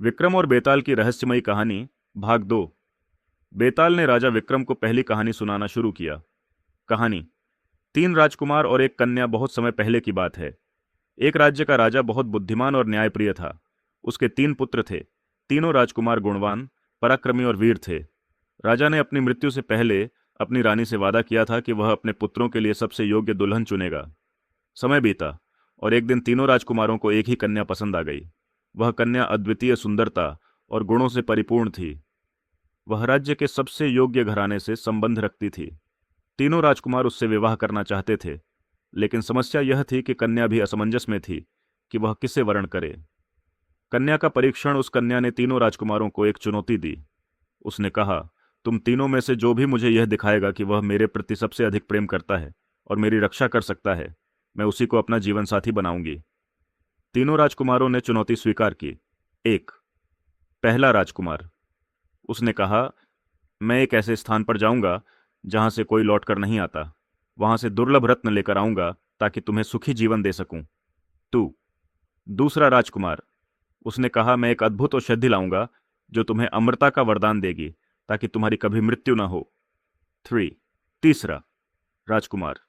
विक्रम और बेताल की रहस्यमयी कहानी भाग 2। बेताल ने राजा विक्रम को पहली कहानी सुनाना शुरू किया। कहानी। 3 राजकुमार और एक कन्या। बहुत समय पहले की बात है। एक राज्य का राजा बहुत बुद्धिमान और न्यायप्रिय था। उसके 3 पुत्र थे। तीनों राजकुमार गुणवान, पराक्रमी और वीर थे। राजा ने अपनी मृत्यु से पहले अपनी रानी से वादा किया था कि वह अपने पुत्रों के लिए सबसे योग्य दुल्हन चुनेगा। समय बीता और एक दिन तीनों राजकुमारों को एक ही कन्या पसंद आ गई। वह कन्या अद्वितीय सुंदरता और गुणों से परिपूर्ण थी। वह राज्य के सबसे योग्य घराने से संबंध रखती थी। तीनों राजकुमार उससे विवाह करना चाहते थे, लेकिन समस्या यह थी कि कन्या भी असमंजस में थी कि वह किसे वरण करे। कन्या का परीक्षण। उस कन्या ने तीनों राजकुमारों को एक चुनौती दी। उसने कहा, तुम तीनों में से जो भी मुझे यह दिखाएगा कि वह मेरे प्रति सबसे अधिक प्रेम करता है और मेरी रक्षा कर सकता है, मैं उसी को अपना जीवन साथी बनाऊंगी। तीनों राजकुमारों ने चुनौती स्वीकार की। 1। पहला राजकुमार। उसने कहा, मैं एक ऐसे स्थान पर जाऊंगा जहां से कोई लौटकर नहीं आता। वहां से दुर्लभ रत्न लेकर आऊंगा ताकि तुम्हें सुखी जीवन दे सकूं। 2। दूसरा राजकुमार। उसने कहा, मैं एक अद्भुत औषधि लाऊंगा जो तुम्हें अमरता का वरदान देगी ताकि तुम्हारी कभी मृत्यु न हो। 3। तीसरा राजकुमार।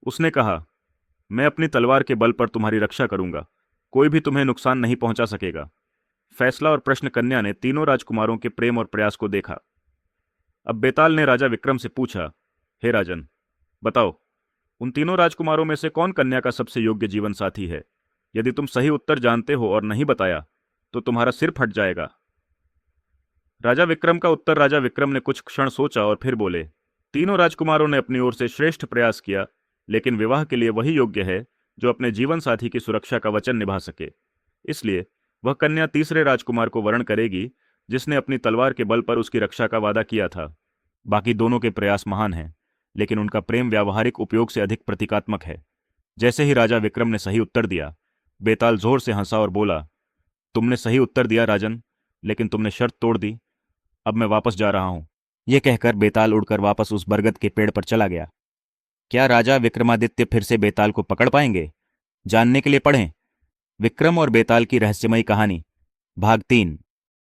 उसने कहा, मैं अपनी तलवार के बल पर तुम्हारी रक्षा करूंगा। कोई भी तुम्हें नुकसान नहीं पहुंचा सकेगा। फैसला और प्रश्न कन्या ने तीनों राजकुमारों के प्रेम और प्रयास को देखा। अब बेताल ने राजा विक्रम से पूछा, हे राजन, बताओ, उन तीनों राजकुमारों में से कौन कन्या का सबसे योग्य जीवन साथी है? यदि तुम सही उत्तर जानते हो और नहीं बताया तो तुम्हारा सिर फट जाएगा। राजा विक्रम का उत्तर। राजा विक्रम ने कुछ क्षण सोचा और फिर बोले, तीनों राजकुमारों ने अपनी ओर से श्रेष्ठ प्रयास किया, लेकिन विवाह के लिए वही योग्य है जो अपने जीवन साथी की सुरक्षा का वचन निभा सके। इसलिए वह कन्या तीसरे राजकुमार को वरण करेगी जिसने अपनी तलवार के बल पर उसकी रक्षा का वादा किया था। बाकी दोनों के प्रयास महान हैं, लेकिन उनका प्रेम व्यावहारिक उपयोग से अधिक प्रतीकात्मक है। जैसे ही राजा विक्रम ने सही उत्तर दिया, बेताल जोर से हंसा और बोला, तुमने सही उत्तर दिया राजन, लेकिन तुमने शर्त तोड़ दी। अब मैं वापस जा रहा हूं। यह कहकर बेताल उड़कर वापस उस बरगद के पेड़ पर चला गया। क्या राजा विक्रमादित्य फिर से बेताल को पकड़ पाएंगे? जानने के लिए पढ़ें विक्रम और बेताल की रहस्यमयी कहानी भाग 3।